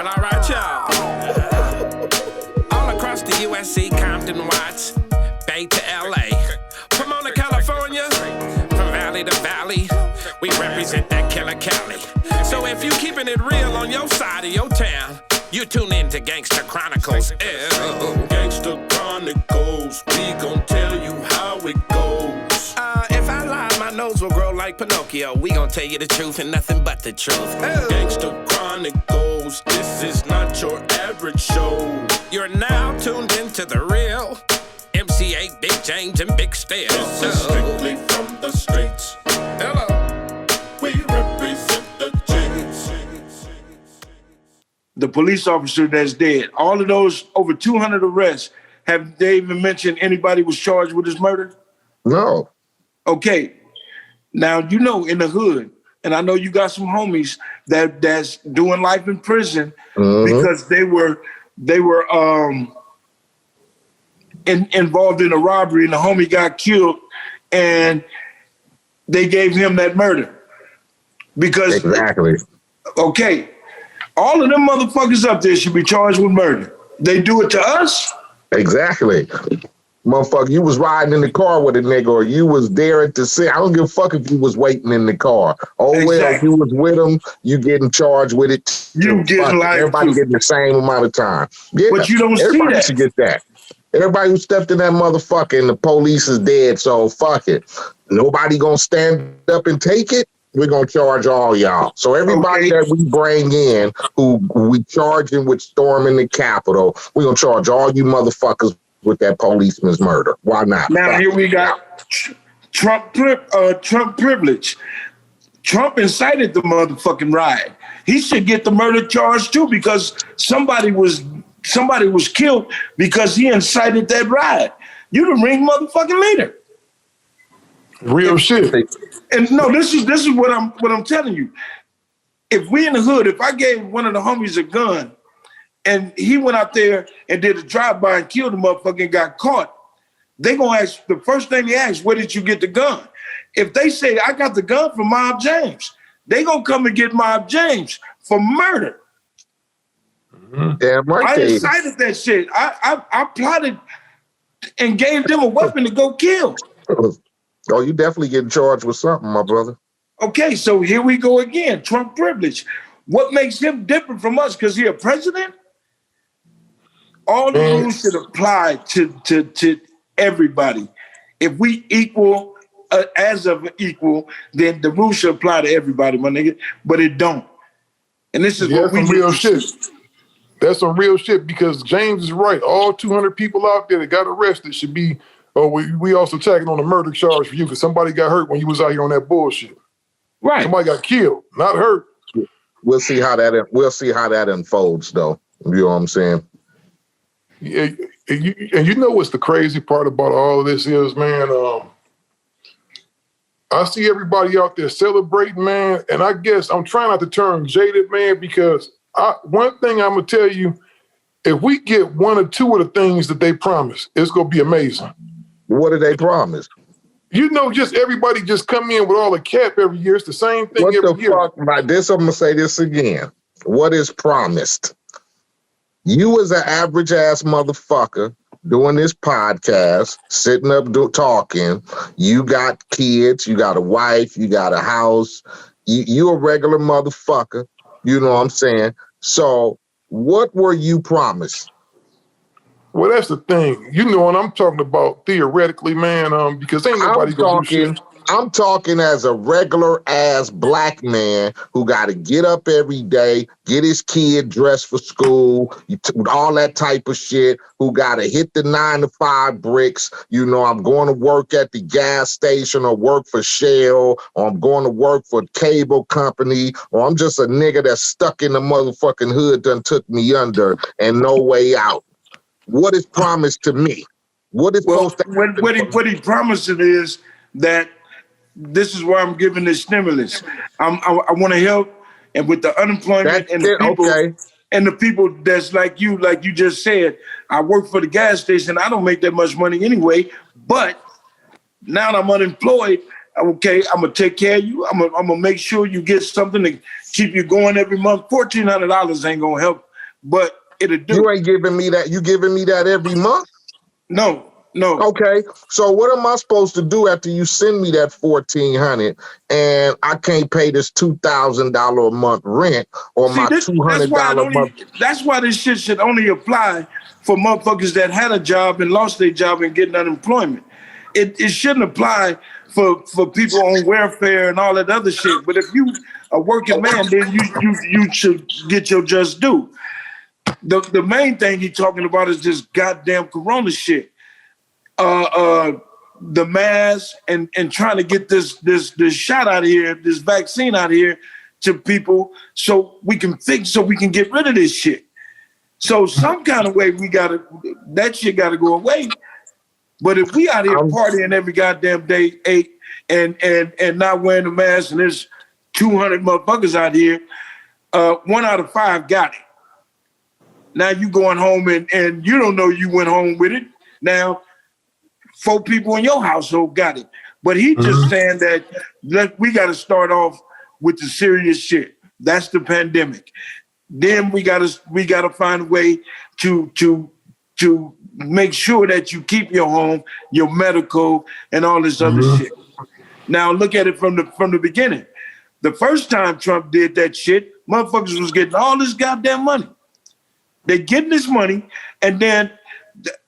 Well, all right, y'all. All across the USC, Compton, Watts, Bay to LA. Pomona, California, from valley to valley, we represent that killer Cali. So if you keeping it real on your side of your town, you tune in to Gangsta Chronicles. Ew. Gangsta Chronicles, we gon' tell you how it goes. If I lie, my nose will grow like Pinocchio. We gon' tell you the truth and nothing but the truth. Ew. Gangsta Chronicles, this is not your average show. You're now tuned into the real MC8, Big James, and Big Steel. This is strictly from the streets. Hello. We represent the James. The police officer that's dead. All of those over 200 arrests, have they even mentioned anybody was charged with his murder? No. Okay. Now, you know, in the hood, and I know you got some homies that's doing life in prison because they were involved in a robbery and the homie got killed and they gave him that murder. Because exactly. Okay. All of them motherfuckers up there should be charged with murder. They do it to us? Exactly. Motherfucker, you was riding in the car with a nigga or you was there at the scene. I don't give a fuck if you was waiting in the car. Oh, exactly. Well, if you was with him, you getting charged with it. You getting like everybody getting the same amount of time. Yeah, but you don't see that. Everybody should get that. Everybody who stepped in that motherfucker and the police is dead, so fuck it. Nobody gonna stand up and take it. We're gonna charge all y'all. So everybody that we bring in who we charging with storming the Capitol, we're gonna charge all you motherfuckers with that policeman's murder. Why not? Now here we got Trump privilege. Trump incited the motherfucking riot. He should get the murder charge too because somebody was killed because he incited that riot. You the ring motherfucking leader. Real shit. And no, this is what I'm telling you. If we in the hood, if I gave one of the homies a gun and he went out there and did a drive-by and killed the motherfucker and got caught, they gonna ask, the first thing they ask, where did you get the gun? If they say, I got the gun from Mob James, they gonna come and get Mob James for murder. Damn right. I incited that shit. I plotted and gave them a weapon to go kill. Oh, you definitely getting charged with something, my brother. Okay, so here we go again. Trump privilege. What makes him different from us? Because he a president? All the rules should apply to everybody. If we equal as of equal, then the rules should apply to everybody, my nigga. But it don't. And this is what we real shit. That's some real shit because James is right. All 200 people out there that got arrested should be. Oh, we also tagging on the murder charge for you because somebody got hurt when you was out here on that bullshit. Right. Somebody got killed, not hurt. We'll see how that unfolds, though. You know what I'm saying? Yeah, and you know what's the crazy part about all of this is, man. I see everybody out there celebrating, man, and I guess I'm trying not to turn jaded, man, because one thing I'm gonna tell you, if we get one or two of the things that they promise, it's gonna be amazing. What do they promise? You know, just everybody just come in with all the cap every year. It's the same thing every year. What the fuck? By this, I'm gonna say this again. What is promised? You as an average ass motherfucker doing this podcast, sitting up talking. You got kids, you got a wife, you got a house. You a regular motherfucker. You know what I'm saying? So what were you promised? Well, that's the thing. You know what I'm talking about theoretically, man, because ain't nobody gonna do shit. I'm talking as a regular ass black man who got to get up every day, get his kid dressed for school, all that type of shit, who got to hit the 9-to-5 bricks. You know, I'm going to work at the gas station or work for Shell, or I'm going to work for a cable company, or I'm just a nigga that's stuck in the motherfucking hood done took me under and no way out. What is promised to me? What is supposed to happen? What he promised is that this is why I'm giving this stimulus. I want to help, and with the unemployment and the people, and the people that's like you just said, I work for the gas station. I don't make that much money anyway, but now that I'm unemployed, okay, I'm gonna take care of you. I'm gonna make sure you get something to keep you going every month. $1,400 ain't gonna help but it'll do. You ain't giving me that. You giving me that every month? No. Okay, so what am I supposed to do after you send me that $1,400 and I can't pay this $2,000 a month rent or my $200 a month? That's why this shit should only apply for motherfuckers that had a job and lost their job and getting unemployment. It shouldn't apply for people on welfare and all that other shit. But if you a working man, then you should get your just due. The main thing he's talking about is this goddamn corona shit. The mask and trying to get this shot out of here, this vaccine out of here to people so we can get rid of this shit. So some kind of way that shit gotta go away. But if we out here partying every goddamn day, and not wearing a mask, and there's 200 motherfuckers out here, 1 out of 5 got it. Now you going home and you don't know you went home with it. Now 4 people in your household got it. But he just saying that we got to start off with the serious shit. That's the pandemic. Then we gotta find a way to make sure that you keep your home, your medical, and all this other shit. Now look at it from the beginning. The first time Trump did that shit, motherfuckers was getting all this goddamn money. They getting this money, and then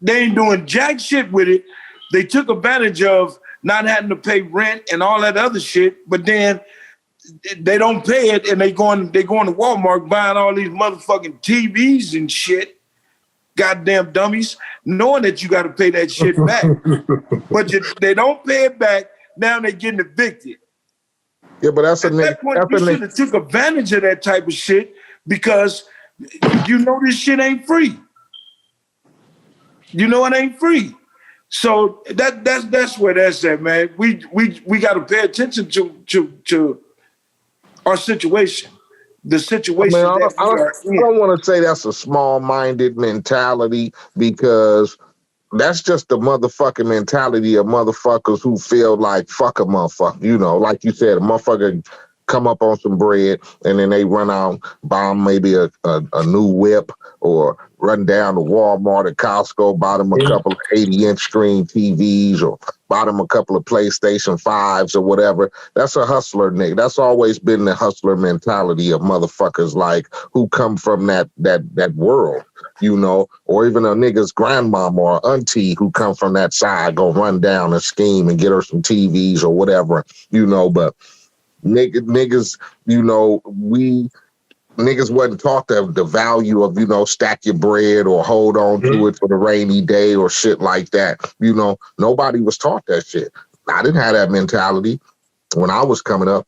they ain't doing jack shit with it. They took advantage of not having to pay rent and all that other shit, but then they don't pay it, and they going to Walmart buying all these motherfucking TVs and shit. Goddamn dummies, knowing that you got to pay that shit back. But they don't pay it back, now they getting evicted. Yeah, but that's At that point, you should have took advantage of that type of shit because you know this shit ain't free. You know it ain't free. So that's where that's at, man. We got to pay attention to our situation. The situation I don't want to say that's a small-minded mentality because that's just the motherfucking mentality of motherfuckers who feel like fuck a motherfucker. You know, like you said, a motherfucker come up on some bread and then they run out, buy maybe a new whip or run down to Walmart or Costco, buy them a couple of 80-inch screen TVs or buy them a couple of PlayStation 5s or whatever. That's a hustler, nigga. That's always been the hustler mentality of motherfuckers like who come from that world, you know, or even a nigga's grandmama or auntie who come from that side, go run down and scheme and get her some TVs or whatever, you know, but niggas, you know, niggas wasn't taught the value of, you know, stack your bread or hold on to it for the rainy day or shit like that. You know, nobody was taught that shit. I didn't have that mentality when I was coming up.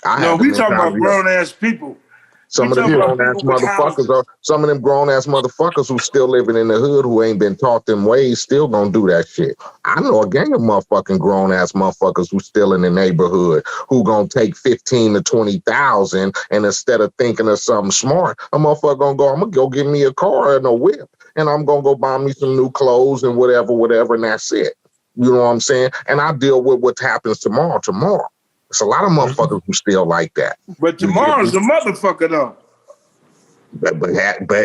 We talking about grown-ass people. Some of them grown-ass motherfuckers who still living in the hood who ain't been taught them ways still gonna do that shit. I know a gang of motherfucking grown-ass motherfuckers who still in the neighborhood who gonna take 15 to 20,000 and instead of thinking of something smart, a motherfucker I'm gonna go get me a car and a whip and I'm gonna go buy me some new clothes and whatever, and that's it. You know what I'm saying? And I deal with what happens tomorrow. It's a lot of motherfuckers who still like that. But tomorrow's a motherfucker, though. But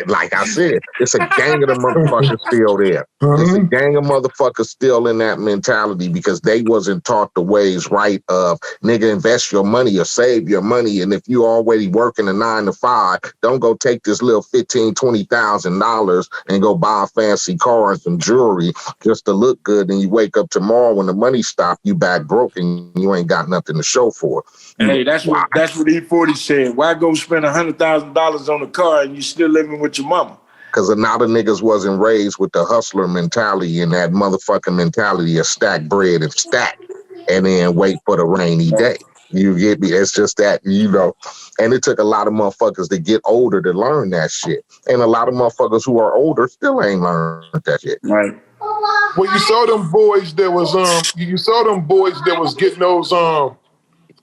like I said, it's a gang of the motherfuckers still there. It's a gang of motherfuckers still in that mentality because they wasn't taught the ways right of nigga invest your money or save your money. And if you already working a 9 to 5, don't go take this little $15,000, $20,000 and go buy a fancy car and some jewelry just to look good. And you wake up tomorrow when the money stop, you back broke and you ain't got nothing to show for it. Hey, that's what E40 said. Why go spend $100,000 on a car and you still living with your mama? Because a lot of niggas wasn't raised with the hustler mentality and that motherfucking mentality of stack bread and stack and then wait for the rainy day. You get me? It's just that, you know. And it took a lot of motherfuckers to get older to learn that shit. And a lot of motherfuckers who are older still ain't learned that shit. Right. Well, you saw them boys that was getting those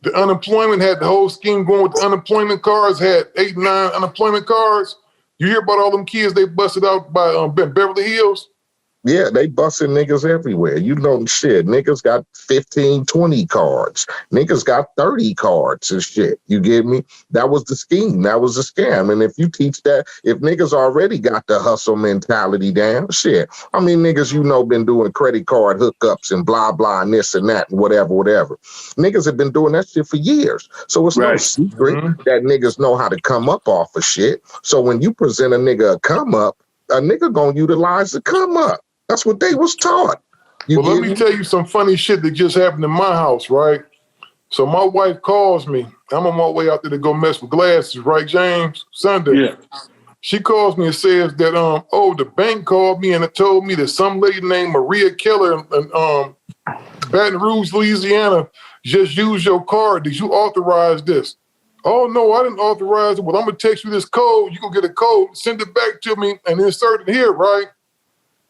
the unemployment, had the whole scheme going with the unemployment cards, had 8, 9 unemployment cards. You hear about all them kids they busted out by Beverly Hills? Yeah, they busting niggas everywhere. You know, shit, niggas got 15, 20 cards. Niggas got 30 cards and shit. You get me? That was the scheme. That was the scam. And if you teach that, if niggas already got the hustle mentality down, shit. I mean, niggas, you know, been doing credit card hookups and blah, blah, and this and that and whatever. Niggas have been doing that shit for years. So it's no secret that niggas know how to come up off of shit. So when you present a nigga a come up, a nigga gonna utilize the come up. That's what they was taught. Well, let me tell you some funny shit that just happened in my house, right? So my wife calls me. I'm on my way out there to go mess with glasses, right, James? Sunday. Yeah. She calls me and says that, the bank called me and it told me that some lady named Maria Keller in Baton Rouge, Louisiana, just used your card. Did you authorize this? Oh, no, I didn't authorize it. Well, I'm going to text you this code. You go get a code, send it back to me, and insert it here, right?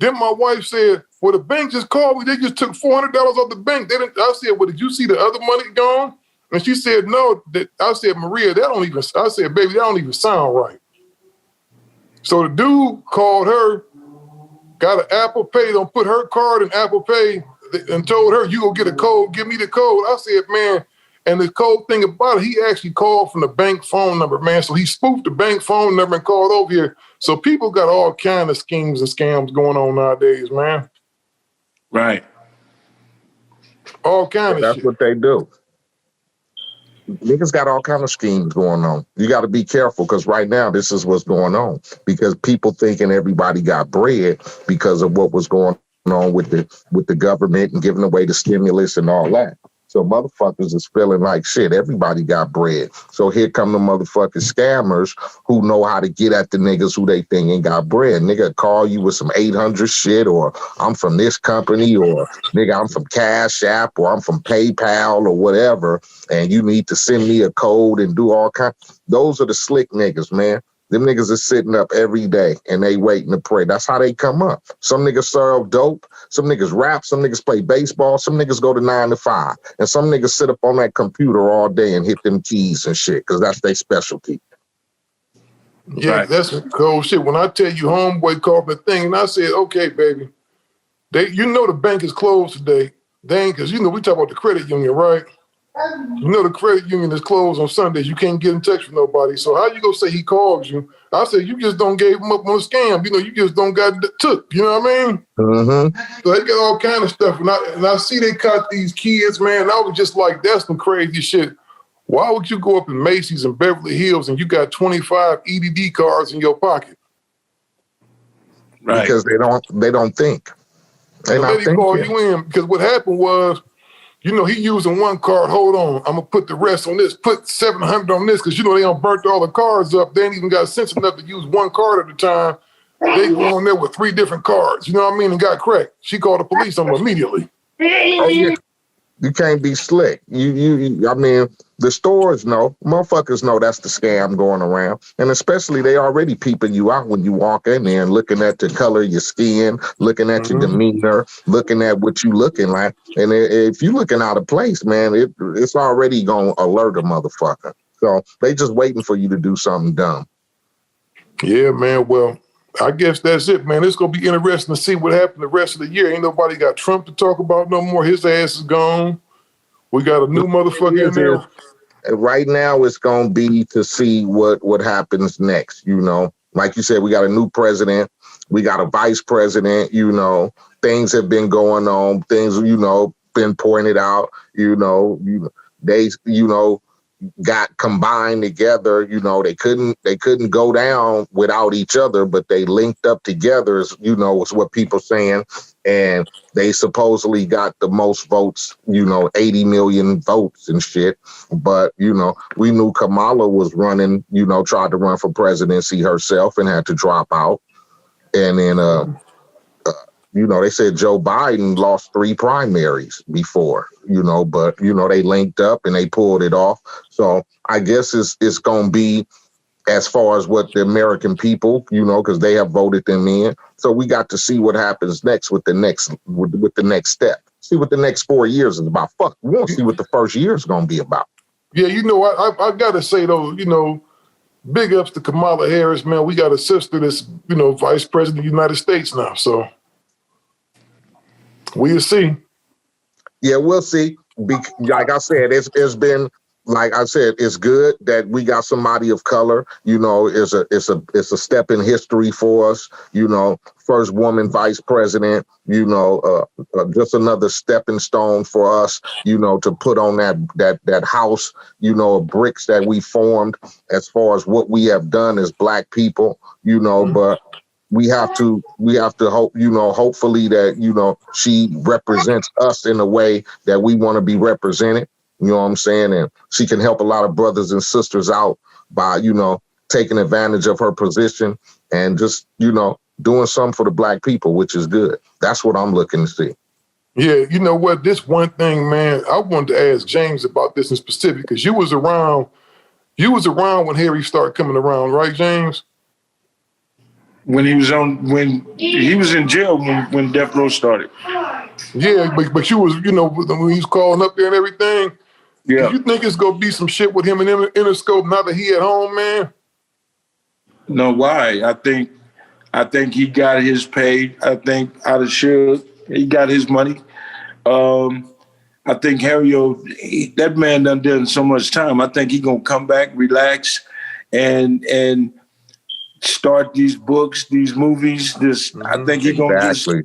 Then my wife said, well, the bank just called me. They just took $400 off the bank. They didn't. I said, well, did you see the other money gone? And she said, no. I said, Maria, I said, baby, that don't even sound right. So the dude called her, got an Apple Pay, don't put her card in Apple Pay, and told her, you go get a code, give me the code. I said, man, and the cold thing about it, he actually called from the bank phone number, man. So he spoofed the bank phone number and called over here. So people got all kind of schemes and scams going on nowadays, man. Right. All kind of That's shit. What they do. Niggas got all kind of schemes going on. You got to be careful because right now this is what's going on because people thinking everybody got bread because of what was going on with the government and giving away the stimulus and all that. So motherfuckers is feeling like shit. Everybody got bread. So here come the motherfucking scammers who know how to get at the niggas who they think ain't got bread. Nigga call you with some 800 shit or I'm from this company or nigga I'm from Cash App or I'm from PayPal or whatever. And you need to send me a code and do all kinds. Those are the slick niggas, man. Them niggas are sitting up every day and they waiting to pray. That's how they come up. Some niggas serve dope. Some niggas rap. Some niggas play baseball. Some niggas go to 9 to 5. And some niggas sit up on that computer all day and hit them keys and shit because that's their specialty. Yeah, right. That's cold shit. When I tell you homeboy called the thing and I said, okay, baby, the bank is closed today. They ain't, because we talk about the credit union, right? The credit union is closed on Sundays. You can't get in touch with nobody. So how you gonna say he called you? I said, you just don't gave him up on a scam. You just don't got took. You know what I mean? Mm-hmm. So they got all kind of stuff. And I see they caught these kids, man. And I was just like, that's some crazy shit. Why would you go up in Macy's and Beverly Hills and you got 25 EDD cards in your pocket? Right. Because they don't think. They call you in because what happened was, he using one card. Hold on, I'm gonna put the rest on this. Put 700 on this because they don't burnt all the cards up. They ain't even got sense enough to use one card at a time. They go on there with 3 different cards. You know what I mean? And got cracked. She called the police on them immediately. Oh, yeah. You can't be slick. I mean, the stores know, motherfuckers know that's the scam going around. And especially they already peeping you out when you walk in there and looking at the color of your skin, looking at your demeanor, looking at what you looking like. And if you looking out of place, man, it's already going to alert a motherfucker. So they just waiting for you to do something dumb. Yeah, man. Well, I guess that's it, man. It's going to be interesting to see what happened the rest of the year. Ain't nobody got Trump to talk about no more. His ass is gone. We got a new motherfucker in there. Right now, it's going to be to see what happens next, Like you said, we got a new president. We got a vice president, Things have been going on. Things, been pointed out, They, got combined together. They couldn't go down without each other, but they linked up together, is what people saying. And they supposedly got the most votes, 80 million votes and shit. But, we knew Kamala was running, tried to run for presidency herself and had to drop out. And then, they said Joe Biden lost 3 primaries before, but, they linked up and they pulled it off. So I guess it's going to be as far as what the American people, because they have voted them in. So we got to see what happens next with the next step. See what the next 4 years is about. Fuck, we won't see what the first year is going to be about. Yeah, I got to say, though, big ups to Kamala Harris, man. We got a sister that's, vice president of the United States now, so. We'll see. Yeah, we'll see. Like I said, it's been, like I said, it's good that we got somebody of color. You know, it's a step in history for us. You know, first woman vice president. You know, just another stepping stone for us. You know, to put on that house. You know, of bricks that we formed as far as what we have done as Black people. You know, but we have to hope, you know, hopefully that, you know, she represents us in a way that we want to be represented. You know what I'm saying? And she can help a lot of brothers and sisters out by, you know, taking advantage of her position and just, you know, doing something for the Black people, which is good. That's what I'm looking to see. Yeah, you know what? This one thing, man, I wanted to ask James about this in specific, because you was around when Harry started coming around, right, James? When he was in jail when Death Row started. Yeah, but you was, you know, when he was calling up there and everything. Yeah. Do you think it's gonna be some shit with him and Interscope now that he at home, man? No, why? I think he got his pay. I think out of Suge, he got his money. I think Harry, that man done so much time. I think he gonna come back, relax, and start these books, these movies. I think he gonna Exactly.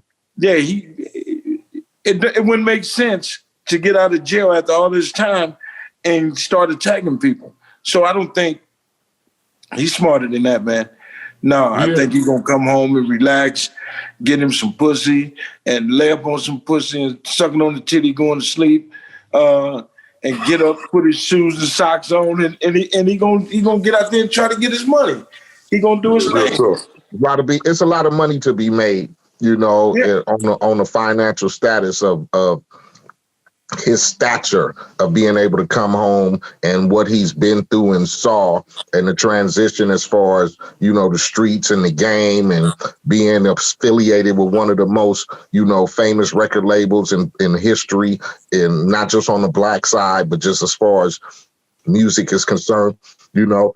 it wouldn't make sense to get out of jail after all this time and start attacking people. So I don't think he's smarter than that, man. No, I think he's gonna come home and relax, get him some pussy, and lay up on some pussy and sucking on the titty, going to sleep, and get up, put his shoes and socks on, and he gonna get out there and try to get his money. He gonna do his thing. It's a lot of money to be made, you know, on the financial status of his stature of being able to come home and what he's been through and saw, and the transition as far as, you know, the streets and the game and being affiliated with one of the most, you know, famous record labels in history, and not just on the Black side, but just as far as music is concerned, you know,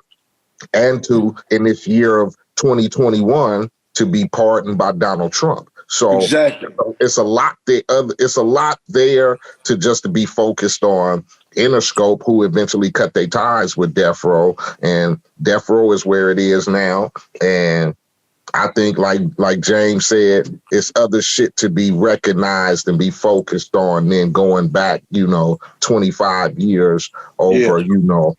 and in this year of 2021 to be pardoned by Donald Trump. So exactly. It's a lot there. It's a lot there to just to be focused on Interscope, who eventually cut their ties with Death Row, and Death Row is where it is now. And I think, like James said, it's other shit to be recognized and be focused on. Then going back, you know, 25 years over, you know,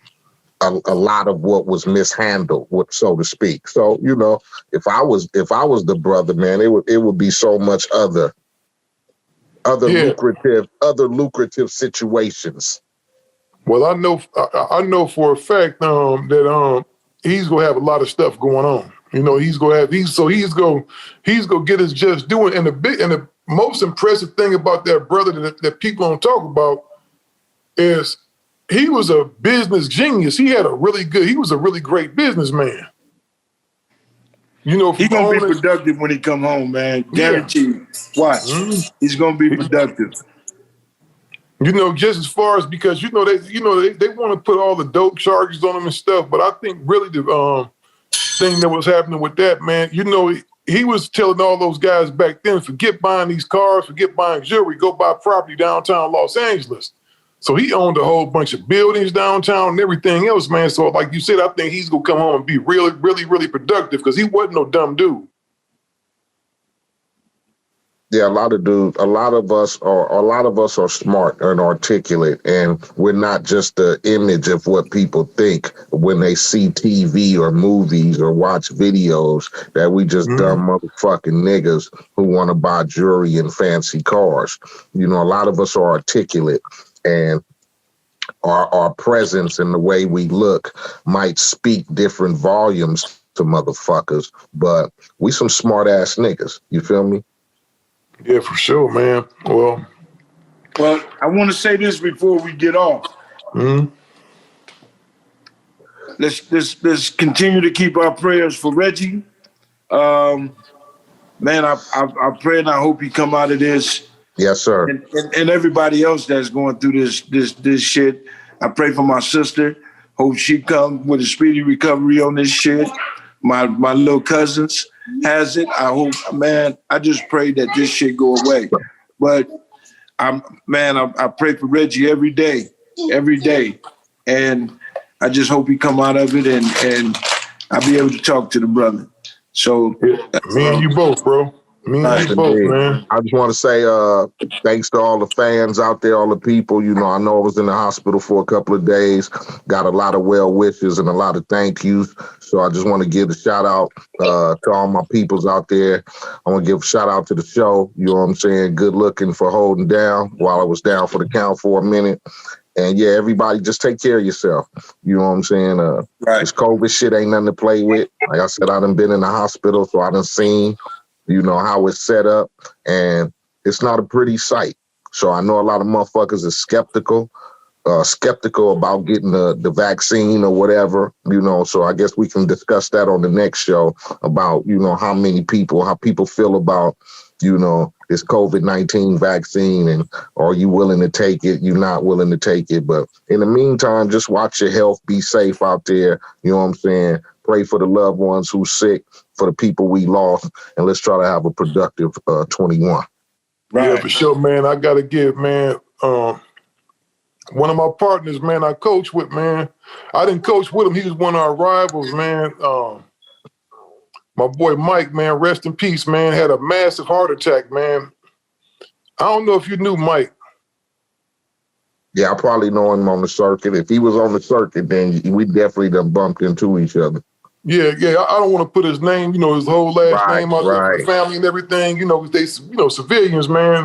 a lot of what was mishandled, so to speak. So, you know, if I was the brother, man, it would be so much other lucrative situations. Well, I know for a fact that he's gonna have a lot of stuff going on. You know, he's gonna get his just doing. And the most impressive thing about that brother that people don't talk about is he was a business genius. He was a really great businessman. You know, he's gonna be productive when he come home, man. Guaranteed. Watch. He's gonna be productive. You know, just as far as, because they want to put all the dope charges on him and stuff, but I think really the thing that was happening with that, man, you know, he was telling all those guys back then, forget buying these cars, forget buying jewelry, go buy property downtown Los Angeles. So he owned a whole bunch of buildings downtown and everything else, man. So like you said, I think he's gonna come home and be really, really, really productive, because he wasn't no dumb dude. Yeah, a lot of us are smart and articulate, and we're not just the image of what people think when they see TV or movies or watch videos, that we just dumb motherfucking niggas who want to buy jewelry and fancy cars. You know, a lot of us are articulate, and our presence and the way we look might speak different volumes to motherfuckers, but we some smart ass niggas. You feel me? Yeah, for sure, man. Well, I want to say this before we get off. Let's continue to keep our prayers for Reggie. Man, I pray and I hope he come out of this. Yes, sir. And everybody else that's going through this shit. I pray for my sister. Hope she come with a speedy recovery on this shit. My little cousins has it. I hope, man, I just pray that this shit go away. But I pray for Reggie every day, and I just hope he come out of it and I'll be able to talk to the brother. So me and you both, bro. Me and you both, man. I just want to say thanks to all the fans out there, all the people. You know, I know I was in the hospital for a couple of days, got a lot of well wishes and a lot of thank yous. So I just want to give a shout out to all my peoples out there. I want to give a shout out to the show. You know what I'm saying? Good looking for holding down while I was down for the count for a minute. And yeah, everybody just take care of yourself. You know what I'm saying? This COVID shit ain't nothing to play with. Like I said, I done been in the hospital, so I done seen, you know, how it's set up, and it's not a pretty sight. So I know a lot of motherfuckers are skeptical about getting the vaccine or whatever, you know, so I guess we can discuss that on the next show about, you know, how people feel about, you know, this COVID-19 vaccine, and are you willing to take it? You're not willing to take it. But in the meantime, just watch your health, be safe out there. You know what I'm saying? Pray for the loved ones who's sick, for the people we lost, and let's try to have a productive 21. Right. Yeah, for sure, man. I got to give, man, one of my partners, man, I coach with, man. I didn't coach with him. He was one of our rivals, man. My boy Mike, man, rest in peace, man, had a massive heart attack, man. I don't know if you knew Mike. Yeah, I probably know him on the circuit. If he was on the circuit, then we definitely done bumped into each other. Yeah. I don't want to put his name, you know, his whole last name out there for the family and everything. You know, they, you know, civilians, man.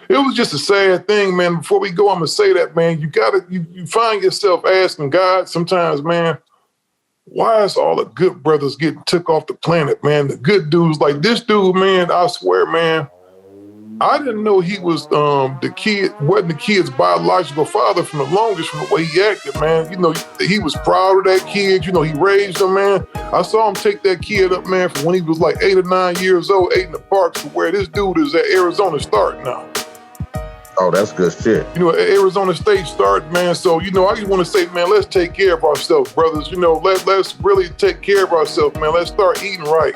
It was just a sad thing, man. Before we go, I'm gonna say that, man. You find yourself asking God sometimes, man, why is all the good brothers getting took off the planet, man? The good dudes, like this dude, man, I swear, man, I didn't know he was wasn't the kid's biological father from the longest, from the way he acted, man. You know, he was proud of that kid. You know, he raised him, man. I saw him take that kid up, man, from when he was like 8 or 9 years old, 8 in the parks, to where this dude is at Arizona Start now. Oh, that's good shit. You know, Arizona State Start, man. So, you know, I just want to say, man, let's take care of ourselves, brothers. You know, let's really take care of ourselves, man. Let's start eating right.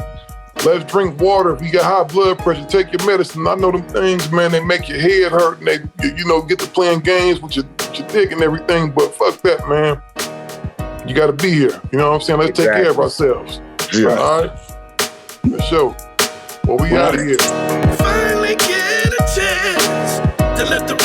Let's drink water. If you got high blood pressure, take your medicine. I know them things, man, they make your head hurt, and they, you know, get to playing games with your dick and everything, but fuck that, man. You got to be here. You know what I'm saying? Let's take care of ourselves. Yeah. All right? For sure. Well, we out of here. Finally get a chance to let the